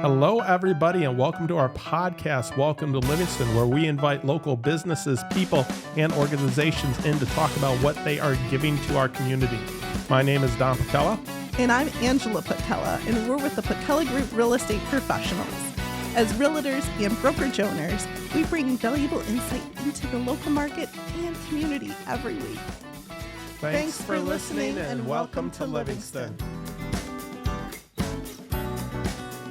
Hello, everybody, and welcome to our podcast, Welcome to Livingston, where we invite local businesses, people, and organizations in to talk about what they are giving to our community. My name is Don Patella. And I'm Angela Patella, and we're with the Patella Group Real Estate Professionals. As realtors and brokerage owners, we bring valuable insight into the local market and community every week. Thanks for listening, and welcome to Livingston.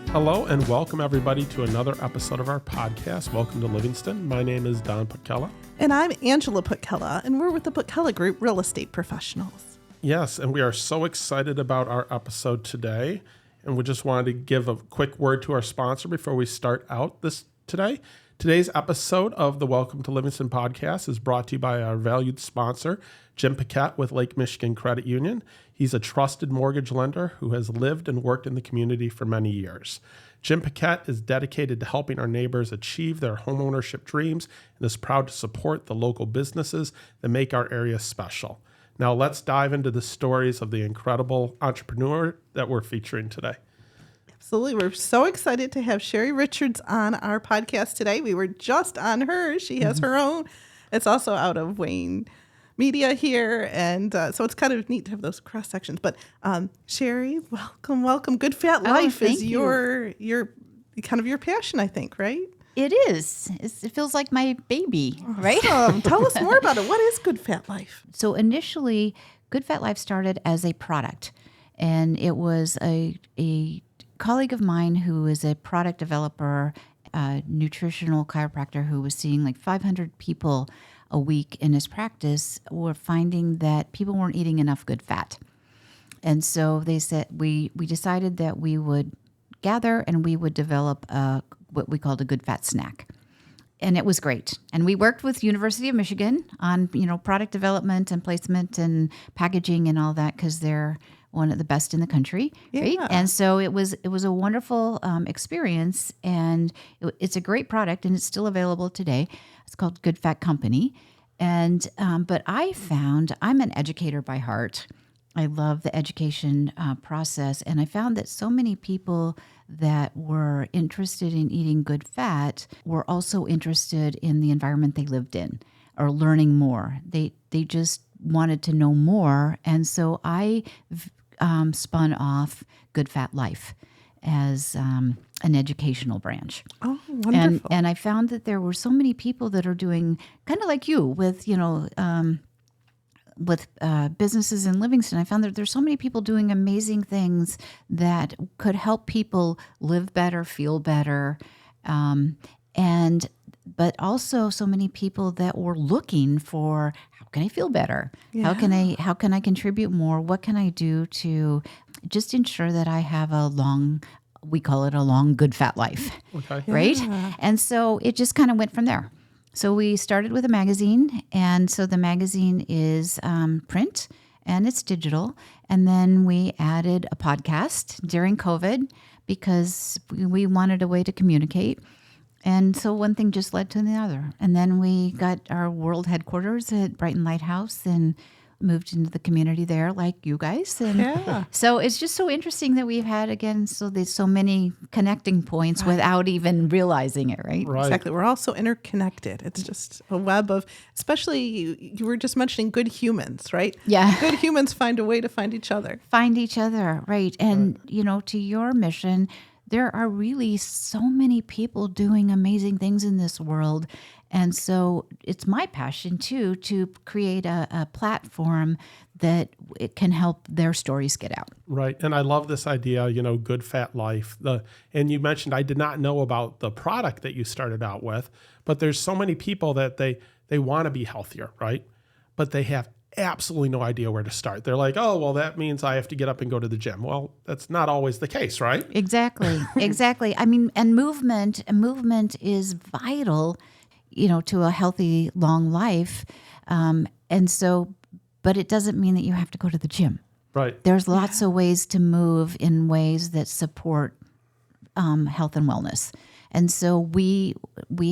Hello, and welcome everybody to another episode of our podcast, Welcome to Livingston. My name is Don Patella. And I'm Angela Patella, and we're with the Patella Group Real Estate Professionals. Yes, and we are so excited about our episode today. And we just wanted to give a quick word to our sponsor before we start out this today. Today's episode of the Welcome to Livingston podcast is brought to you by our valued sponsor, Jim Paquette with Lake Michigan Credit Union. He's a trusted mortgage lender who has lived and worked in the community for many years. Jim Paquette is dedicated to helping our neighbors achieve their homeownership dreams and is proud to support the local businesses that make our area special. Now let's dive into the stories of the incredible entrepreneur that we're featuring today. Absolutely. We're so excited to have Sherri Richards on our podcast today. We were just on her. She has her own. It's also out of Wayne Media here. And so it's kind of neat to have those cross sections. But Sherri, welcome. Good Fat Life is your kind of your passion, I think, right? It is. It feels like my baby, right? Tell us more about it. What is Good Fat Life? So initially, Good Fat Life started as a product. And it was a colleague of mine who is a product developer, nutritional chiropractor who was seeing like 500 people a week in his practice, were finding that people weren't eating enough good fat. And so they said, we decided that we would gather and we would develop what we called a good fat snack. And it was great. And we worked with University of Michigan on, product development and placement and packaging and all that, because they're one of the best in the country, right? And so it was a wonderful experience, and it's a great product, and it's still available today. It's called Good Fat Company. And but I found, I'm an educator by heart. I love the education process, and I found that so many people that were interested in eating good fat were also interested in the environment they lived in or learning more. They just wanted to know more, and so I spun off Good Fat Life as an educational branch. Oh, wonderful. And I found that there were so many people that are doing kind of like you with, with businesses in Livingston. I found that there's so many people doing amazing things that could help people live better, feel better, but also so many people that were looking for, how can I feel better? Yeah. How can I contribute more? What can I do to just ensure that I have we call it a long, good fat life, okay. Right? Yeah. And so it just kind of went from there. So we started with a magazine, and so the magazine is print and it's digital. And then we added a podcast during COVID because we wanted a way to communicate. And so one thing just led to the other. And then we got our world headquarters at Brighton Lighthouse and moved into the community there like you guys. And so it's just so interesting that we've had, again, there's so many connecting points without even realizing it, right? Exactly. We're all so interconnected. It's just a web of, especially you were just mentioning good humans, right? Yeah. Good humans find a way to find each other. Find each other, right. And, to your mission, there are really so many people doing amazing things in this world. And so it's my passion, too, to create a platform that it can help their stories get out. Right. And I love this idea, Good Fat Life. And you mentioned, I did not know about the product that you started out with, but there's so many people that they want to be healthier, right? But they have absolutely no idea where to start. They're like, oh, well, that means I have to get up and go to the gym. Well, that's not always the case, right? Exactly. I mean, and movement is vital, to a healthy, long life. And so, but it doesn't mean that you have to go to the gym. Right. There's lots of ways to move in ways that support health and wellness. And so we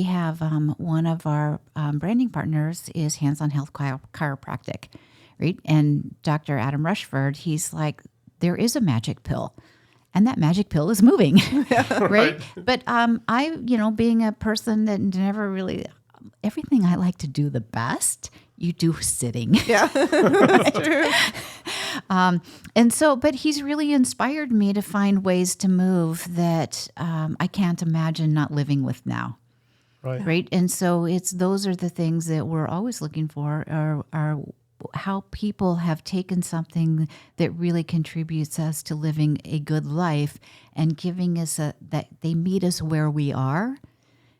have one of our branding partners is Hands on Health Chiropractic, right? And Dr. Adam Rushford, he's like, there is a magic pill. and that magic pill is moving, right? Right. But I, being a person that never really, everything I like to do the best, you do sitting. Yeah, that's true. And so, but he's really inspired me to find ways to move that I can't imagine not living with now. Right. Right. And so those are the things that we're always looking for are how people have taken something that really contributes us to living a good life and giving us that they meet us where we are.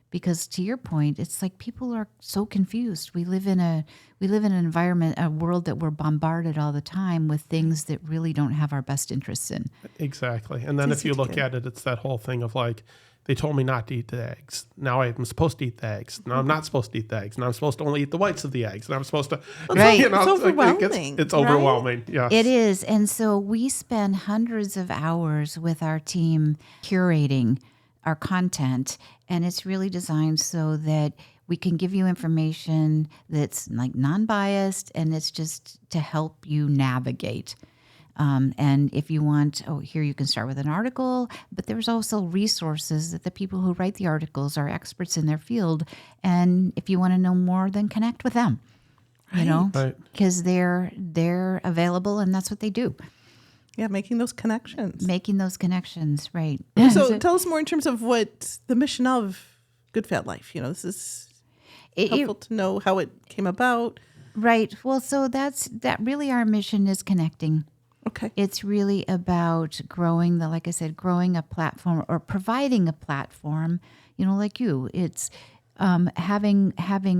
Because to your point, it's like people are so confused. We live in an environment, a world that we're bombarded all the time with things that really don't have our best interests in. Exactly. And then if you look at it, it's that whole thing of like, they told me not to eat the eggs. Now I'm supposed to eat the eggs. Now I'm not supposed to eat the eggs. Now I'm supposed to only eat the whites of the eggs. And I'm supposed to, Right. It's overwhelming. It's overwhelming. Yes. It is. And so we spend hundreds of hours with our team curating our content. And it's really designed so that we can give you information that's like non-biased and it's just to help you navigate. And if you want, here you can start with an article, but there's also resources that the people who write the articles are experts in their field. And if you want to know more, then connect with them, because they're available and that's what they do. Yeah, making those connections. Right. So tell us more in terms of what the mission of Good Fat Life. This is helpful to know how it came about. Right. Well, so that really our mission is connecting. Okay. It's really about growing growing a platform or providing a platform, like you. It's having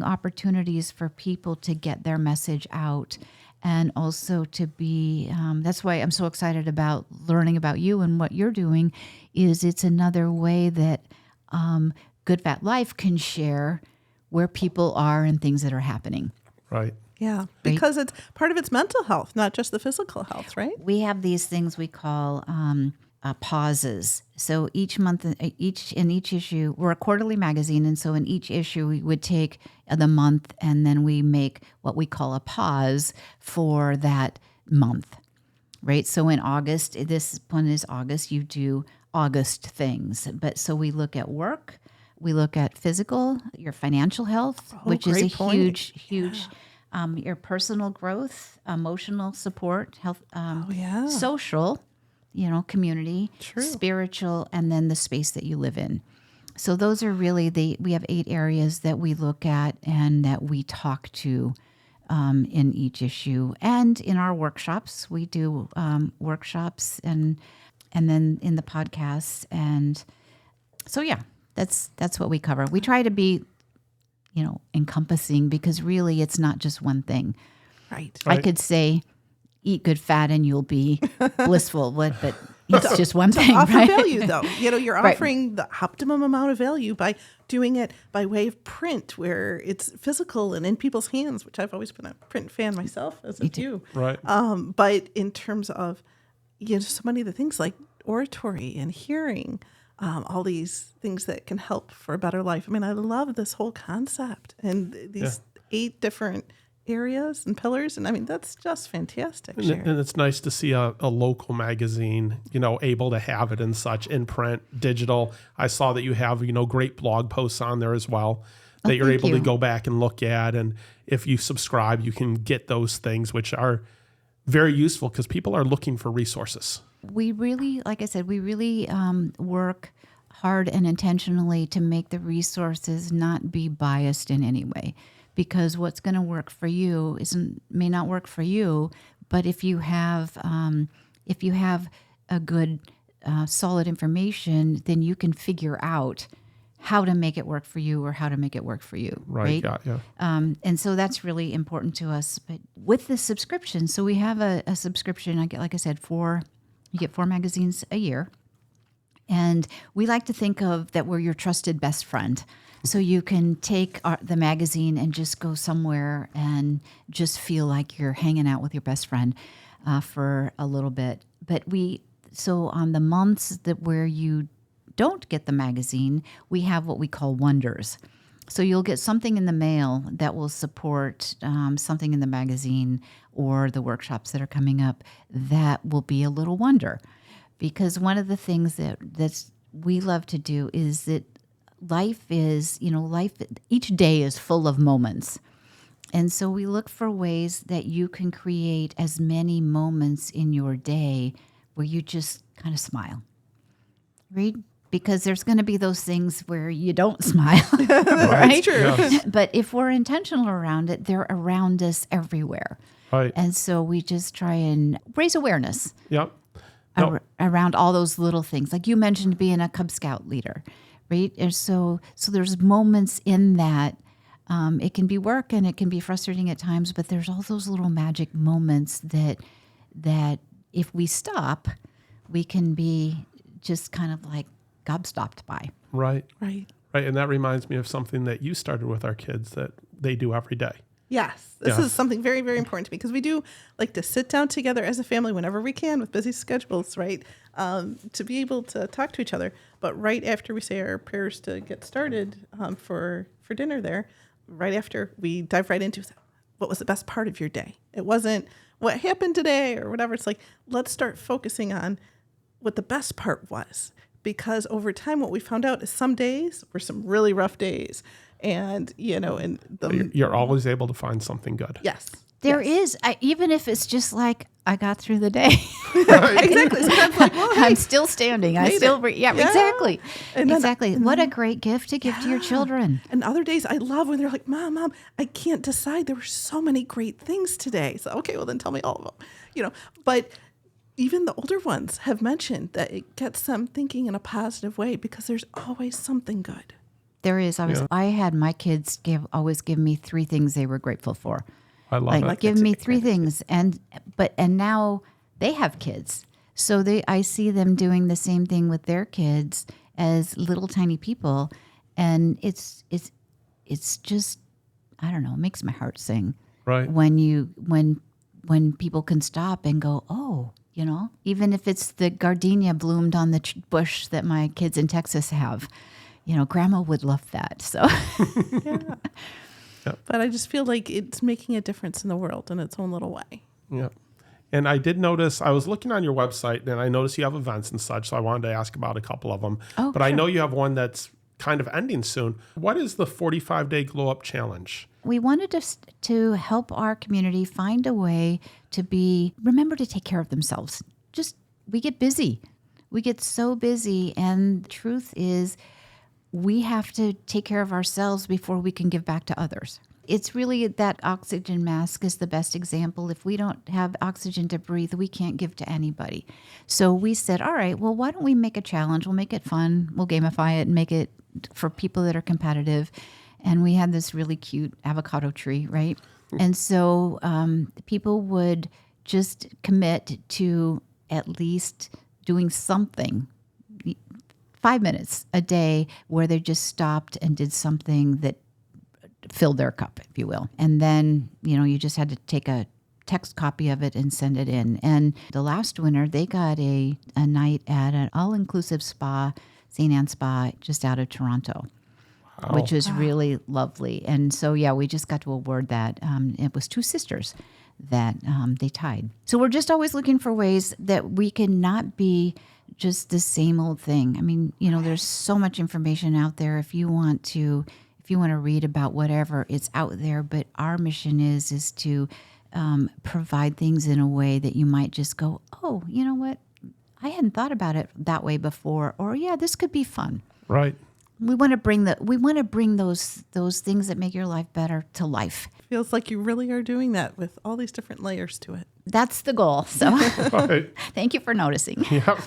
opportunities for people to get their message out and also to be, that's why I'm so excited about learning about you and what you're doing is it's another way that Good Fat Life can share where people are and things that are happening. Right. Yeah, because it's part of its mental health, not just the physical health, right? We have these things we call pauses. So each month, in each issue, we're a quarterly magazine, and so in each issue, we would take the month, and then we make what we call a pause for that month, right? So in August, this one is August, you do August things. But so we look at work, we look at physical, your financial health, which is a huge. Your personal growth, emotional support, health, social, community, spiritual, and then the space that you live in. So those are really we have 8 areas that we look at and that we talk to in each issue. And in our workshops, we do workshops and then in the podcasts. And so, yeah, that's what we cover. We try to be encompassing because really it's not just one thing. Right. I could say, eat good fat and you'll be blissful, but it's just one thing, Offer right? value, though. You're offering the optimum amount of value by doing it by way of print, where it's physical and in people's hands, which I've always been a print fan myself, as have you. Right. But in terms of, so many of the things like oratory and hearing, all these things that can help for a better life. I mean, I love this whole concept and these 8 different areas and pillars. And I mean, that's just fantastic. And it's nice to see a local magazine, able to have it in print, digital. I saw that you have, great blog posts on there as well that you're able to go back and look at. And if you subscribe, you can get those things, which are very useful because people are looking for resources. We really, like I said, work hard and intentionally to make the resources not be biased in any way, because what's going to work for you may not work for you. But if you have a good, solid information, then you can figure out how to make it work for you or how to make it work for you. Right. Yeah. And so that's really important to us. But with the subscription, so we have a subscription. I get, like I said, you get 4 magazines a year. And we like to think of that we're your trusted best friend. So you can take the magazine and just go somewhere and just feel like you're hanging out with your best friend for a little bit. But so on the months where you don't get the magazine, we have what we call wonders. So you'll get something in the mail that will support something in the magazine or the workshops that are coming up that will be a little wonder. because one of the things that's we love to do is that life is, each day is full of moments. And so we look for ways that you can create as many moments in your day where you just kind of smile. Right? Because there's going to be those things where you don't smile, right? True. Yes. But if we're intentional around it, they're around us everywhere. Right. And so we just try and raise awareness Yep. No. around all those little things. Like you mentioned being a Cub Scout leader, right? And so there's moments in that. It can be work and it can be frustrating at times, but there's all those little magic moments that if we stop, we can be just kind of like gobstopped by. Right. Right. Right. And that reminds me of something that you started with our kids that they do every day. Yes. This Yes. is something very, very important to me because we do like to sit down together as a family whenever we can with busy schedules, right? To be able to talk to each other. But right after we say our prayers to get started for dinner there, right after we dive right into what was the best part of your day. It wasn't what happened today or whatever. It's like, let's start focusing on what the best part was. Because over time, what we found out is some days were some really rough days. And, You're always able to find something good. yes. There is, even if it's just like, I got through the day. Exactly. Sometimes like, well, hey, I'm still standing. I made still, it. yeah, Yeah. exactly. And then- Exactly. What a great gift to give to your children. And other days I love when they're like, Mom, I can't decide. There were so many great things today. So, okay, well then tell me all of them, but even the older ones have mentioned that it gets them thinking in a positive way because there's always something good. There is. I had my kids always give me 3 things they were grateful for. I love it. Give me 3 things, and now they have kids, so I see them doing the same thing with their kids as little tiny people, and it's just, I don't know, it makes my heart sing. Right. When people can stop and go, oh, even if it's the gardenia bloomed on the bush that my kids in Texas have, Grandma would love that. So. Yeah. Yep. But I just feel like it's making a difference in the world in its own little way. Yeah. And I did notice, I was looking on your website and I noticed you have events and such. So I wanted to ask about a couple of them. Oh, but I sure. know you have one that's kind of ending soon. What is the 45-day Glow Up Challenge? We wanted to help our community find a way to remember to take care of themselves. We get busy. We get so busy. And the truth is, we have to take care of ourselves before we can give back to others. It's really that oxygen mask is the best example. If we don't have oxygen to breathe, we can't give to anybody. So we said, all right, well, why don't we make a challenge? We'll make it fun. We'll gamify it and make it for people that are competitive. And we had this really cute avocado tree, right? And so people would just commit to at least doing something, 5 minutes a day, where they just stopped and did something that filled their cup, if you will. And then, you just had to take a text copy of it and send it in. And the last winner, they got a night at an all-inclusive spa, St. Anne's Spa, just out of Toronto. Wow. Which was really lovely. And so, we just got to award that. It was 2 sisters that they tied. So we're just always looking for ways that we can not be just the same old thing. I mean, there's so much information out there. If you want to read about whatever, it's out there. But our mission is to provide things in a way that you might just go, oh, you know what? I hadn't thought about it that way before. Or, this could be fun. Right. We want to bring those things that make your life better to life. Feels like you really are doing that with all these different layers to it. That's the goal. So Right. thank you for noticing. Yeah.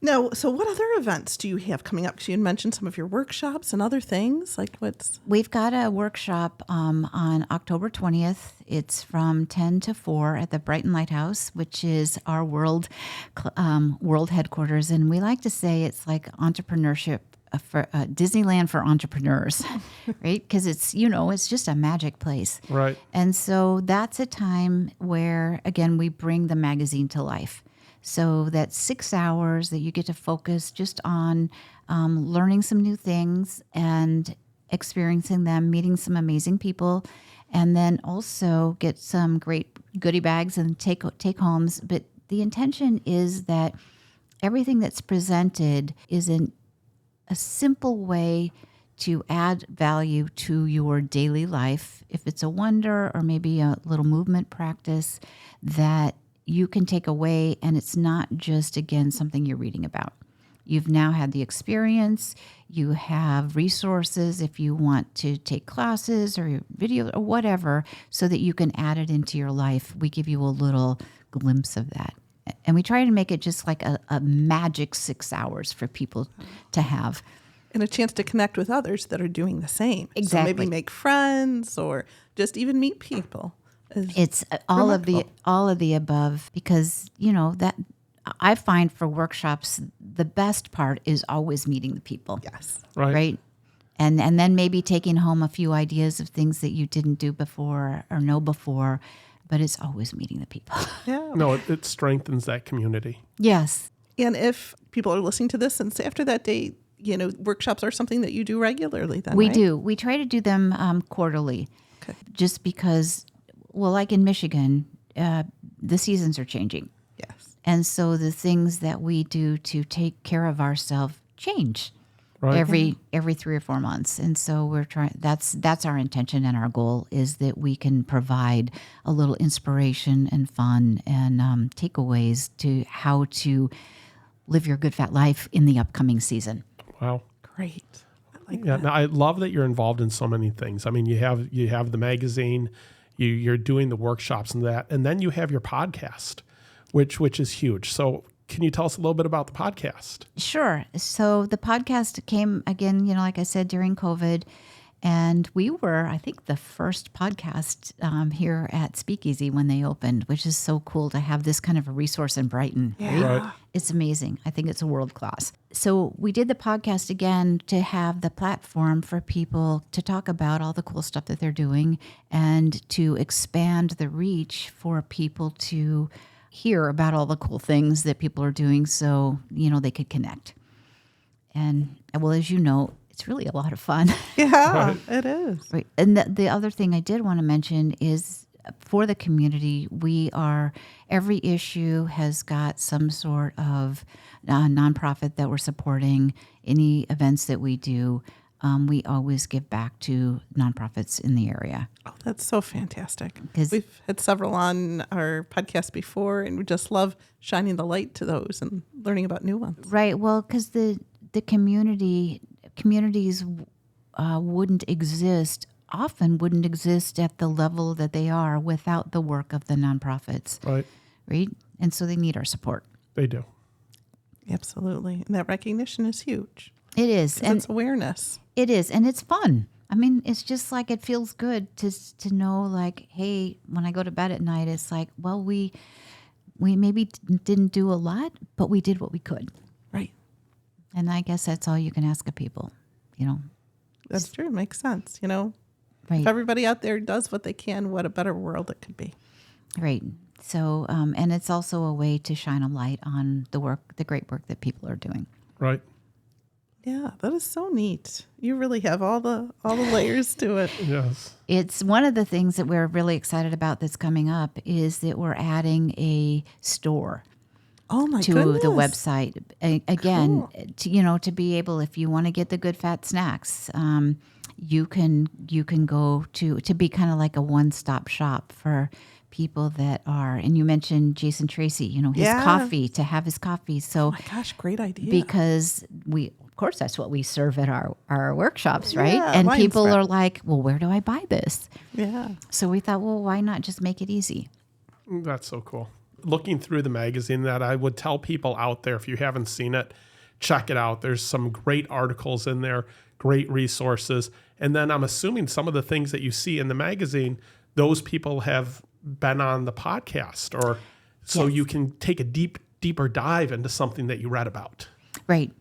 Now, so what other events do you have coming up? Because you had mentioned some of your workshops and other things. Like what's... We've got a workshop on October 20th. It's from 10 to 4 at the Brighton Lighthouse, which is our world headquarters. And we like to say it's like entrepreneurship for Disneyland for entrepreneurs, right? Because it's just a magic place. Right. And so that's a time where, again, we bring the magazine to life. So that's 6 hours that you get to focus just on learning some new things and experiencing them, meeting some amazing people, and then also get some great goodie bags and take homes. But the intention is that everything that's presented is in a simple way to add value to your daily life. If it's a wonder or maybe a little movement practice that you can take away, and it's not just, again, something you're reading about. You've now had the experience. You have resources if you want to take classes or video or whatever, so that you can add it into your life. We give you a little glimpse of that. And we try to make it just like a magic 6 hours for people to have. And a chance to connect with others that are doing the same. Exactly. So maybe make friends or just even meet people. It's all of the above, because, that I find for workshops, the best part is always meeting the people. Yes. Right. And then maybe taking home a few ideas of things that you didn't do before or know before, but it's always meeting the people. Yeah. No, it strengthens that community. Yes. And if people are listening to this and say after that date, workshops are something that you do regularly then, We right? do. We try to do them quarterly. Okay. Just because, well, like in Michigan, the seasons are changing. Yes. And so the things that we do to take care of ourselves change every 3 or 4 months. And so we're trying, that's our intention, and our goal is that we can provide a little inspiration and fun and takeaways to how to live your good fat life in the upcoming season. Wow. Great. I like Yeah, that. no, I love that you're involved in so many things. I mean, you have the magazine, you're doing the workshops and that, and then you have your podcast, which is huge. So can you tell us a little bit about the podcast? Sure. So the podcast came again, like I said, during COVID. And we were, I think, the first podcast here at Speakeasy when they opened, which is so cool to have this kind of a resource in Brighton. Yeah. Right. It's amazing. I think it's a world class. So we did the podcast again to have the platform for people to talk about all the cool stuff that they're doing and to expand the reach for people to hear about all the cool things that people are doing, so, they could connect. And, well, as you know, it's really a lot of fun. Yeah, it is. Right. And the other thing I did want to mention is for the community, every issue has got some sort of nonprofit that we're supporting. Any events that we do, we always give back to nonprofits in the area. Oh, that's so fantastic. 'Cause- We've had several on our podcast before, and we just love shining the light to those and learning about new ones. Right. Well, because the communities wouldn't exist at the level that they are without the work of the nonprofits. Right. And so they need our support. They do. Absolutely. And that recognition is huge. It is. And it's awareness. it is. And it's fun. I mean, it's just like it feels good to know, like, hey, when I go to bed at night, it's like, well, we maybe didn't do a lot, but we did what we could. Right. And I guess that's all you can ask of people, That's true. It makes sense. Right. If everybody out there does what they can, what a better world it could be. Right. So, and it's also a way to shine a light on the great work that people are doing. Right. Yeah, that is so neat. You really have all the layers to it. Yes. It's one of the things that we're really excited about that's coming up is that we're adding a store Oh my to goodness. the website. Again, to be able, if you want to get the good fat snacks, you can go to be kind of like a one-stop shop for people that are, and you mentioned Jason Tracy, his coffee, to have his coffee. So, Oh my gosh, great idea. because of course, that's what we serve at our workshops, right? Yeah, And Lions people Bread. are like, well, where do I buy this? Yeah. So we thought, well, why not just make it easy? That's so cool. Looking through the magazine, that I would tell people out there, if you haven't seen it, check it out. There's some great articles in there, great resources. And then I'm assuming some of the things that you see in the magazine, those people have been on the podcast, or so Yes. you can take a deeper dive into something that you read about. Right.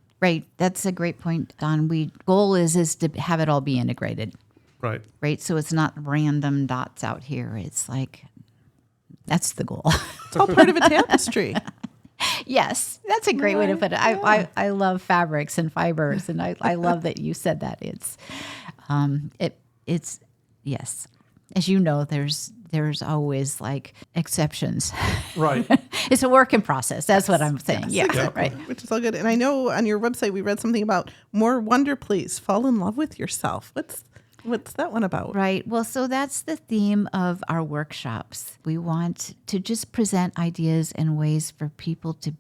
That's a great point, Don. Goal is to have it all be integrated, Right. right? So it's not random dots out here. It's like, that's the goal. It's all part of a tapestry. Yes, that's a great way to put it. I love fabrics and fibers, and I love that you said that. It's yes. as you know, there's always like exceptions. Right. It's a work in process. That's what I'm saying. Yeah, exactly. right. Which is all good. And I know on your website we read something about more wonder, please. Fall in love with yourself. What's that one about? Right. Well, so that's the theme of our workshops. We want to just present ideas and ways for people to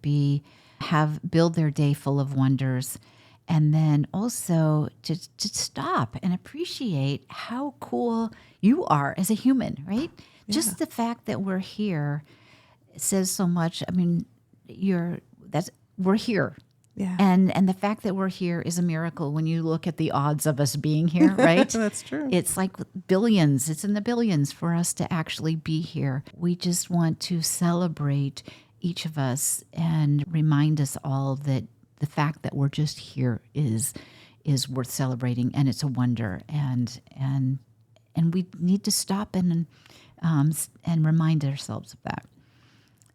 build their day full of wonders. And then also to stop and appreciate how cool you are as a human, right? Yeah. Just the fact that we're here says so much. I mean, we're here. Yeah. And the fact that we're here is a miracle when you look at the odds of us being here, right? That's true. It's like billions. It's in the billions for us to actually be here. We just want to celebrate each of us and remind us all that the fact that we're just here is worth celebrating, and it's a wonder. And we need to stop and remind ourselves of that.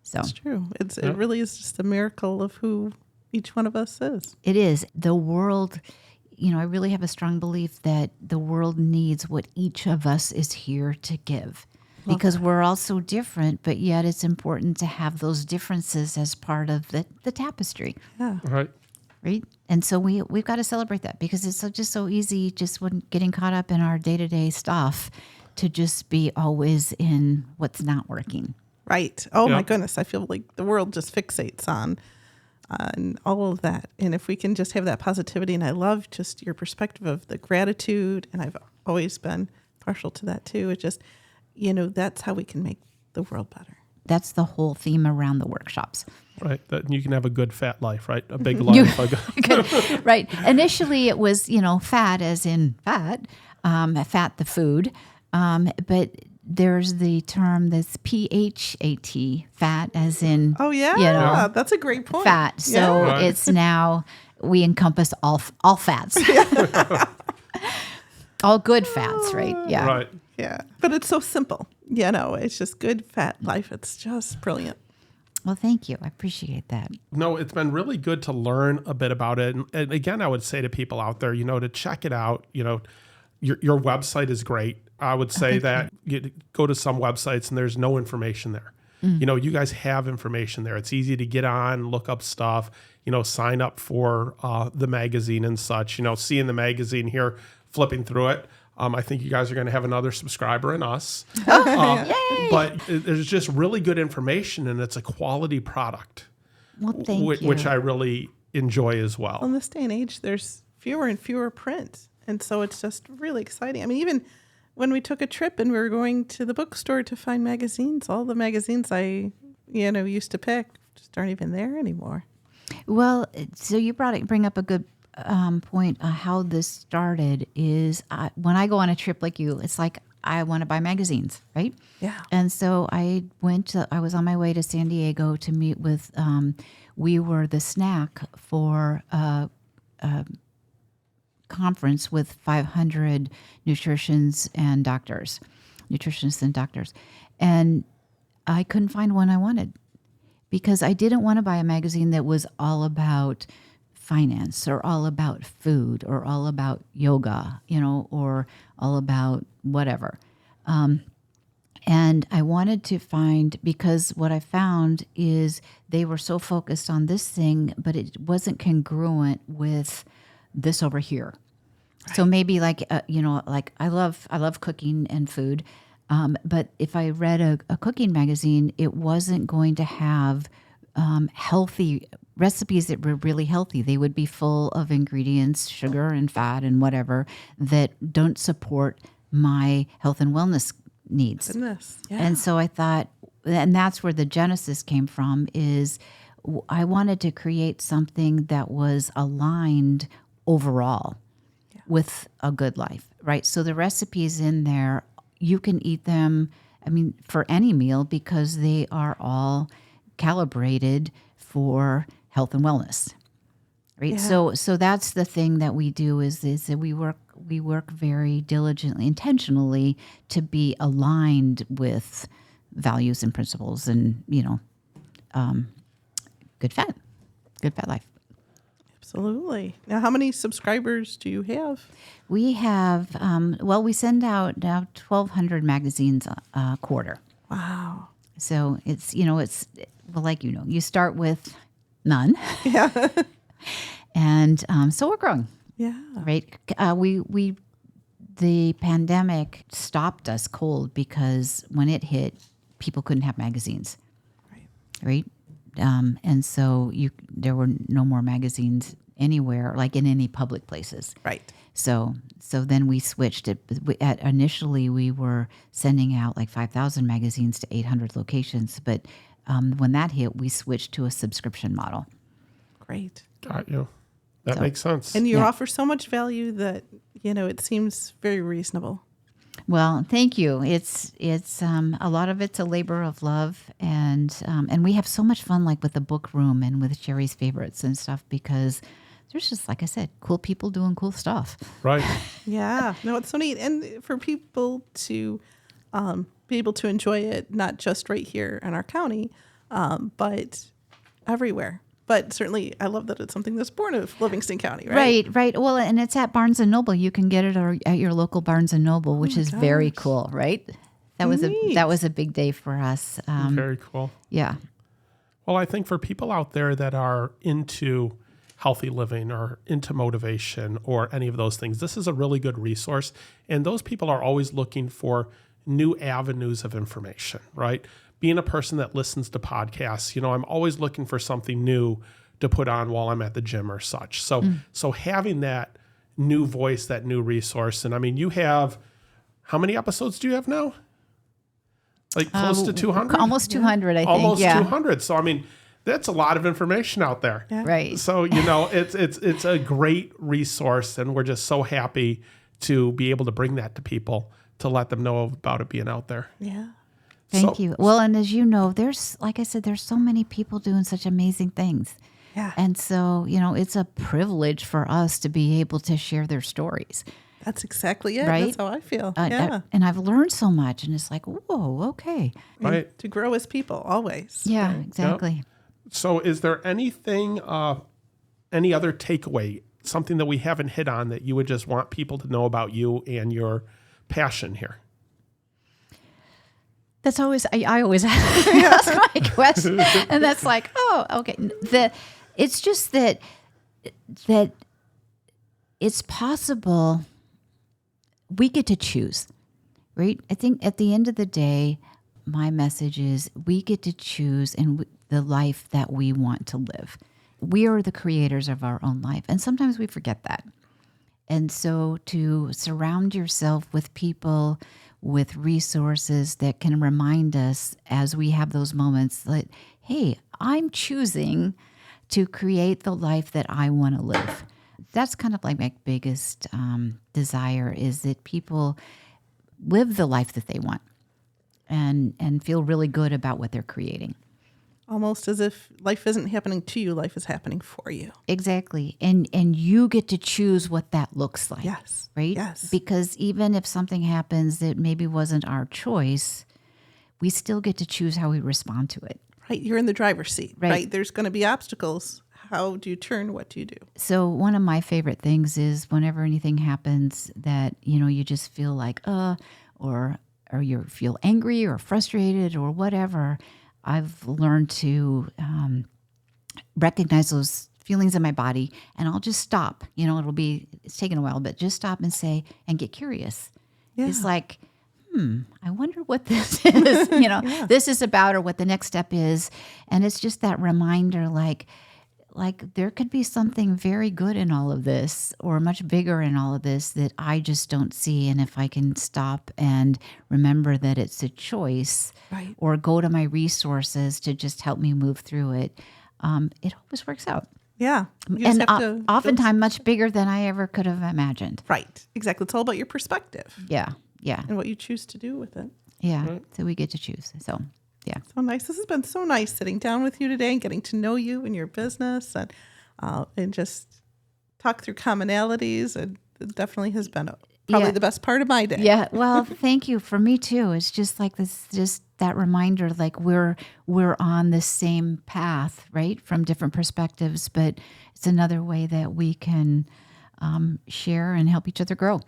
So It's true. It really is just a miracle of who each one of us is. it is. The world, I really have a strong belief that the world needs what each of us is here to give. Because we're all so different, but yet it's important to have those differences as part of the tapestry. Yeah. Right? And so we've got to celebrate that, because it's just so easy just when getting caught up in our day-to-day stuff to just be always in what's not working. Right. Oh my goodness. I feel like the world just fixates on all of that. And if we can just have that positivity, and I love just your perspective of the gratitude, and I've always been partial to that too. It's just, that's how we can make the world better. That's the whole theme around the workshops. Right. That you can have a good fat life, right? A big life. Right. Initially it was, fat as in fat, fat the food. But there's the term that's PHAT, fat as in, Oh yeah, that's a great point. fat. So Right. it's now we encompass all fats, all good fats, right? Yeah. Right. Yeah, but it's so simple. It's just good fat life. It's just brilliant. Well, thank you. I appreciate that. No, it's been really good to learn a bit about it. And again, I would say to people out there, to check it out. Your website is great. I would say that you go to some websites and there's no information there. You guys have information there. It's easy to get on, look up stuff, sign up for the magazine and such. Seeing the magazine here, flipping through it. I think you guys are going to have another subscriber in us. Yay! But there's just really good information, and it's a quality product. Well, thank you. Which I really enjoy as well. In this day and age, there's fewer and fewer print. And so it's just really exciting. I mean, even when we took a trip and we were going to the bookstore to find magazines, all the magazines I, used to pick just aren't even there anymore. Well, so you bring up a good point. How this started is when I go on a trip like you, it's like I want to buy magazines, right? Yeah. And so I was on my way to San Diego to meet with, we were the snack for a conference with 500 nutritionists and doctors. And I couldn't find one I wanted, because I didn't want to buy a magazine that was all about finance or all about food or all about yoga, or all about whatever. And I wanted to find, because what I found is they were so focused on this thing, but it wasn't congruent with this over here. Right. So maybe like I love cooking and food, but if I read a cooking magazine, it wasn't going to have healthy recipes that were really healthy. They would be full of ingredients, sugar and fat and whatever, that don't support my health and wellness needs. Goodness. Yeah. And so I thought, and that's where the genesis came from, is I wanted to create something that was aligned overall with a good life, right? So the recipes in there, you can eat them, for any meal, because they are all calibrated for health and wellness, right? Yeah. So that's the thing that we do is that we work very diligently, intentionally, to be aligned with values and principles, and good fat life. Absolutely. Now, how many subscribers do you have? We have, we send out now 1,200 magazines a quarter. Wow. So it's, you start with none. Yeah. And so we're growing, Yeah. right? The pandemic stopped us cold because when it hit, people couldn't have magazines, right? And so there were no more magazines anywhere, like in any public places. Right. So then we switched it. Initially, we were sending out like 5,000 magazines to 800 locations. But when that hit, we switched to a subscription model. Great. Got you. That makes sense. And you offer so much value that, it seems very reasonable. Well, thank you. It's a lot of it's a labor of love, and we have so much fun, like with the book room and with Sherri's favorites and stuff, because there's just, like I said, cool people doing cool stuff. Right. Yeah. No, it's so neat. And for people to be able to enjoy it, not just right here in our county, but everywhere. But certainly, I love that it's something that's born of Livingston County, right? Right. Well, and it's at Barnes & Noble. You can get it at your local Barnes & Noble, which is very cool, right? That was a big day for us. Very cool. Yeah. Well, I think for people out there that are into healthy living or into motivation or any of those things, this is a really good resource. And those people are always looking for new avenues of information, right? Being a person that listens to podcasts, I'm always looking for something new to put on while I'm at the gym or such. So having that new voice, that new resource, and I mean, you have, how many episodes do you have now? Like close to 200? Almost 200, I think. Almost 200. So, I mean, that's a lot of information out there. Yeah. Right. So, it's a great resource, and we're just so happy to be able to bring that to people, to let them know about it being out there. Yeah. Thank you. Well, and as you know, there's, like I said, there's so many people doing such amazing things. Yeah. And so, it's a privilege for us to be able to share their stories. That's exactly it. Right? That's how I feel. Yeah. And I've learned so much, and it's like, whoa, okay. Right. To grow as people, always. Yeah, exactly. Yep. So is there anything, any other takeaway, something that we haven't hit on that you would just want people to know about you and your passion here? That's always, I always ask my question. And that's like, oh, okay. It's just that it's possible we get to choose, right? I think at the end of the day, my message is we get to choose the life that we want to live. We are the creators of our own life. And sometimes we forget that. And so to surround yourself with people, with resources that can remind us as we have those moments that, hey, I'm choosing to create the life that I want to live. That's kind of like my biggest desire, is that people live the life that they want and feel really good about what they're creating. Almost as if life isn't happening to you, life is happening for you. Exactly. And you get to choose what that looks like. Yes. Right? Yes. Because even if something happens that maybe wasn't our choice, we still get to choose how we respond to it. Right. You're in the driver's seat. Right. Right. There's going to be obstacles. How do you turn? What do you do? So one of my favorite things is whenever anything happens that, you just feel like, or you feel angry or frustrated or whatever, I've learned to recognize those feelings in my body, and I'll just stop. It's taken a while, but just stop and say, and get curious. Yeah. It's like, I wonder what this is, this is about, or what the next step is. And it's just that reminder, like there could be something very good in all of this, or much bigger in all of this that I just don't see. And if I can stop and remember that it's a choice, Right. or go to my resources to just help me move through it, it always works out. Yeah. You just And have to oftentimes much bigger than I ever could have imagined. Right. Exactly. It's all about your perspective Yeah. and what you choose to do with it. Yeah. Right. So we get to choose. So, yeah. So nice. This has been so nice sitting down with you today and getting to know you and your business and just talk through commonalities. And it definitely has been Probably Yeah. the best part of my day. Yeah, well, thank you. For me too. It's just like this, just that reminder, like we're on the same path, right, from different perspectives, but it's another way that we can share and help each other grow.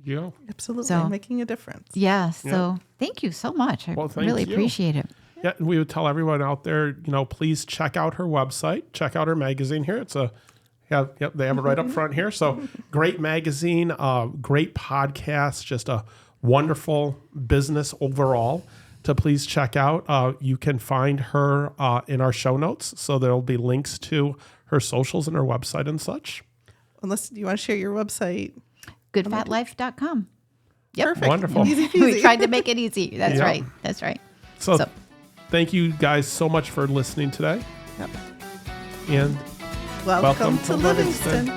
Yeah. Absolutely. So- Making a difference. Yeah. So thank you so much. I Well, thank really you. appreciate it. Yeah, and we would tell everyone out there, please check out her website, check out her magazine here. It's yep, they have it right up front here. So great magazine, great podcast, just a wonderful business overall to please check out. You can find her in our show notes. So there'll be links to her socials and her website and such. Unless you want to share your website. Goodfatlife.com. Yep. Perfect. Wonderful. Easy We peasy. tried to make it easy. That's Yeah. right. That's right. So, So- thank you guys so much for listening today. Yep. And Welcome to Livingston.